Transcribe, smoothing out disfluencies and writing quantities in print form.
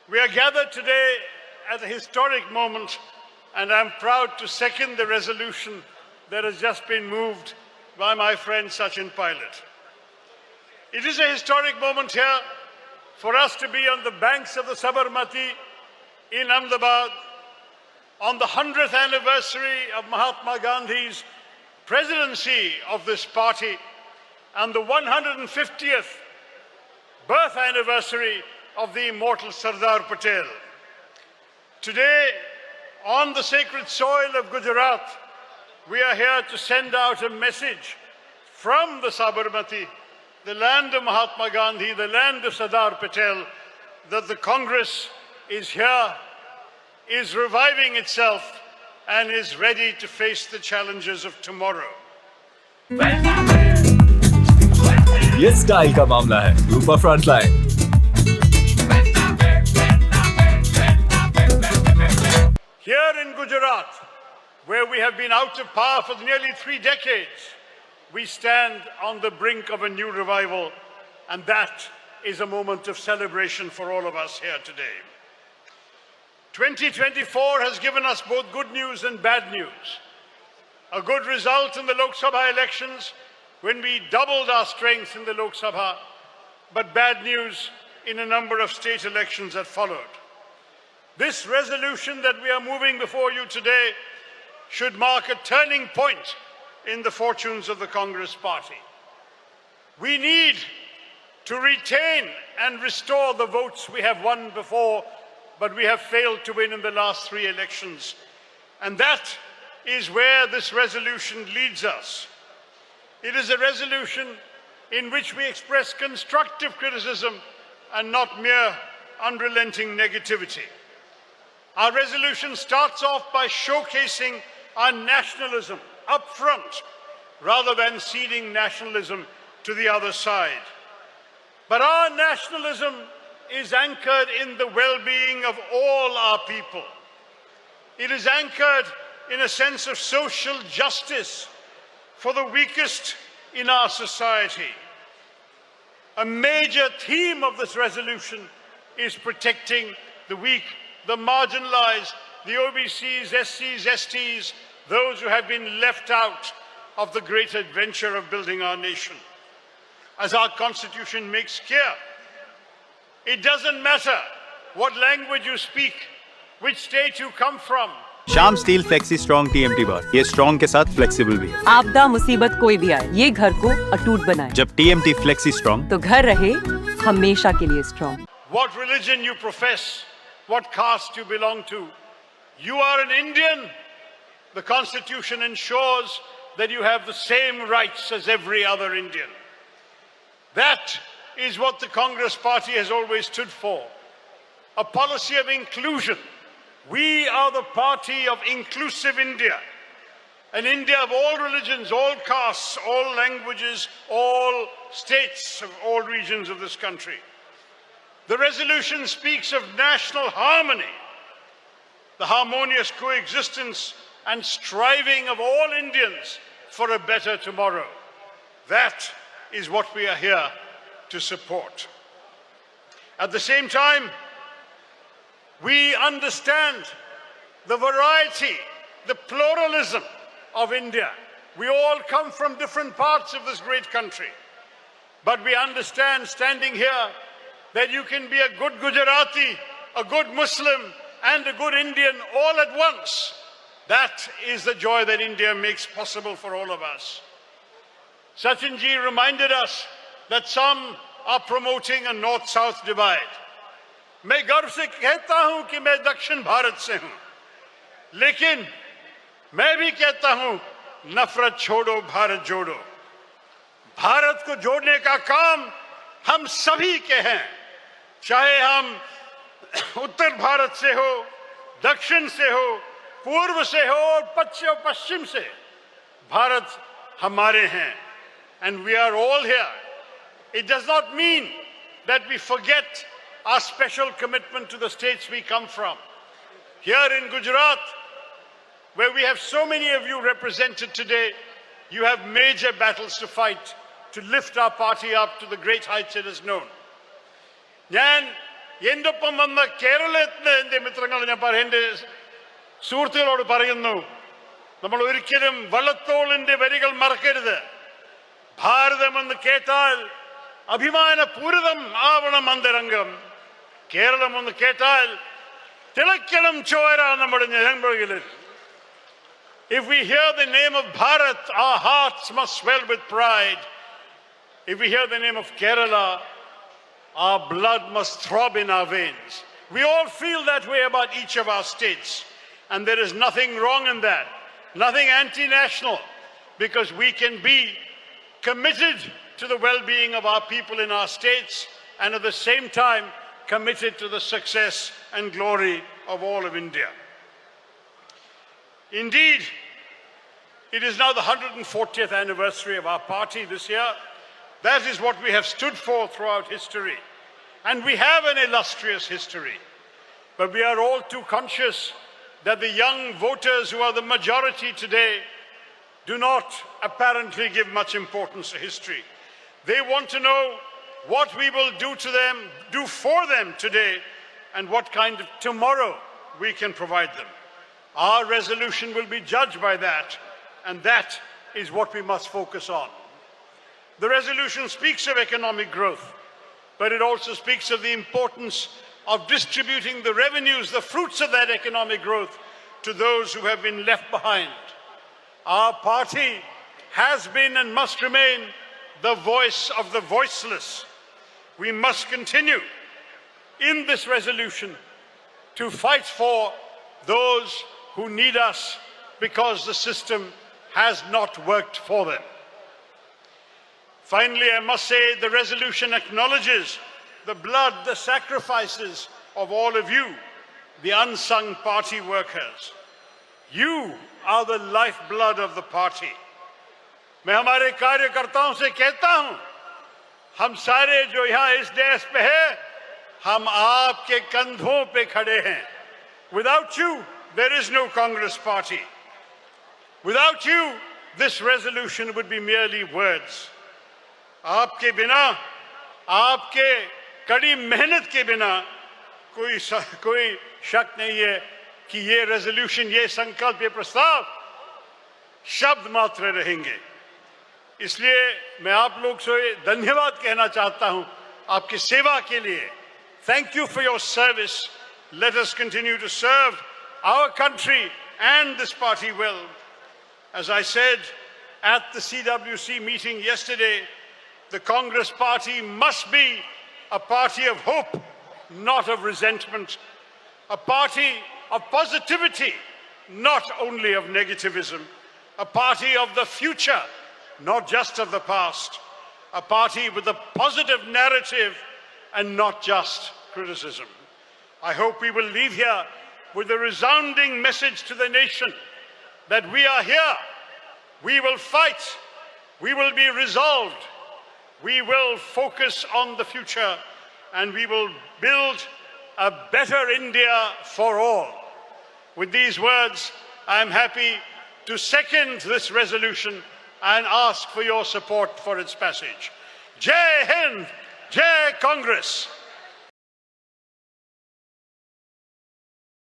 We are gathered today at a historic moment, and I'm proud to second the resolution that has just been moved by my friend Sachin Pilot. It is a historic moment here for us to be on the banks of the Sabarmati in Ahmedabad on the 100th anniversary of Mahatma Gandhi's presidency of this party and the 150th birth anniversary of the immortal Sardar Patel. Today, on the sacred soil of Gujarat, we are here to send out a message from the Sabarmati, the land of Mahatma Gandhi, the land of Sardar Patel, that the Congress is here, is reviving itself, and is ready to face the challenges of tomorrow. ये style का मामला है ऊपर front line Here in Gujarat, where we have been out of power for nearly 3 decades, we stand on the brink of a new revival, and that is a moment of celebration for all of us here today. 2024 has given us both good news and bad news. A good result in the Lok Sabha elections when we doubled our strength in the Lok Sabha, but bad news in a number of state elections that followed. This resolution that we are moving before you today should mark a turning point in the fortunes of the Congress Party. We need to retain and restore the votes we have won before, but we have failed to win in the last 3 elections. And that is where this resolution leads us. It is a resolution in which we express constructive criticism and not mere unrelenting negativity. Our resolution starts off by showcasing our nationalism up front, rather than ceding nationalism to the other side. But our nationalism is anchored in the well-being of all our people. It is anchored in a sense of social justice for the weakest in our society. A major theme of this resolution is protecting the weak, the marginalized, the OBCs, SCs, STs, those who have been left out of the great adventure of building our nation. As our Constitution makes clear, it doesn't matter what language you speak, which state you come from. शाम steel flexi strong TMT बार, ये strong के साथ flexible भी है। आपदा मुसीबत कोई भी आए, ये घर को अटूट बनाए। जब टीएमटी फ्लेक्सी स्ट्रॉन्ग, तो घर रहे हमेशा के लिए strong. What religion you profess, what caste you belong to, you are an Indian. The Constitution ensures that you have the same rights as every other Indian. That is what the Congress Party has always stood for. A policy of inclusion. We are the party of inclusive India. An India of all religions, all castes, all languages, all states of all regions of this country. The resolution speaks of national harmony, the harmonious coexistence and striving of all Indians for a better tomorrow. That is what we are here to support. At the same time, we understand the variety, the pluralism of India. We all come from different parts of this great country. But we understand, standing here, that you can be a good Gujarati, a good Muslim, and a good Indian all at once. That is the joy that India makes possible for all of us. Sachin ji reminded us that some are promoting a north-south divide. मैं गर्व से कहता हूं कि मैं दक्षिण भारत से हूं, लेकिन मैं भी कहता हूं नफरत छोड़ो भारत जोड़ो। भारत को जोड़ने का काम हम सभी के हैं, चाहे हम उत्तर भारत से हो, दक्षिण से हो, पूर्व से हो और पश्चिम से। भारत हमारे हैं, and we are all here. It does not mean that we forget our special commitment to the states we come from. Here in Gujarat, where we have so many of you represented today, you have major battles to fight to lift our party up to the great heights it has known. ഞാൻ എൻ്റെ ഒപ്പം വന്ന കേരളത്തിലെ എൻ്റെ മിത്രങ്ങൾ എൻ്റെ സുഹൃത്തുക്കളോട് പറയുന്നു, നമ്മൾ ഒരിക്കലും വള്ളത്തോളിന്റെ വരികൾ മറക്കരുത്. ഭാരതമെന്ന് കേട്ടാൽ അഭിമാനപൂരിതം ആവണം അന്തരംഗം. കേരളം എന്ന് കേട്ടാൽ തിളയ്ക്കണം ചോര നമ്മുടെ ഞരമ്പുകളിൽ. If we hear the name of Bharat, our hearts must swell with pride. If we hear the name of Kerala, our blood must throb in our veins. We all feel that way about each of our states, and there is nothing wrong in that, nothing anti-national, because we can be committed to the well-being of our people in our states and at the same time committed to the success and glory of all of India. Indeed, it is now the 140th anniversary of our party this year. That is what we have stood for throughout history. And we have an illustrious history. But we are all too conscious that the young voters who are the majority today do not apparently give much importance to history. They want to know what we will do to them, do for them today, and what kind of tomorrow we can provide them. Our resolution will be judged by that, and that is what we must focus on. The resolution speaks of economic growth, but it also speaks of the importance of distributing the revenues, the fruits of that economic growth, to those who have been left behind. Our party has been and must remain the voice of the voiceless. We must continue in this resolution to fight for those who need us because the system has not worked for them. Finally, I must say the resolution acknowledges the blood, the sacrifices of all of you, the unsung party workers. You are the lifeblood of the party. मैं हमारे कार्यकर्ताओं से कहता हूं, हम सारे जो यहाँ इस देश पे हैं, हम आपके कंधों पे खड़े हैं. Without you, there is no Congress party. Without you, this resolution would be merely words. आपके बिना, आपके कड़ी मेहनत के बिना कोई शक नहीं है कि ये रेजोल्यूशन, ये संकल्प, ये प्रस्ताव शब्द मात्र रहेंगे. इसलिए मैं आप लोग से धन्यवाद कहना चाहता हूं आपकी सेवा के लिए. Thank you for your service. Let us continue to serve our country and this party well. As I said at the CWC meeting yesterday, the Congress party must be a party of hope, not of resentment, a party of positivity, not only of negativism, a party of the future, not just of the past, a party with a positive narrative and not just criticism. I hope we will leave here with a resounding message to the nation that we are here, we will fight, we will be resolved, we will focus on the future, and we will build a better India for all. With these words, I am happy to second this resolution and ask for your support for its passage. Jai Hind, Jai Congress.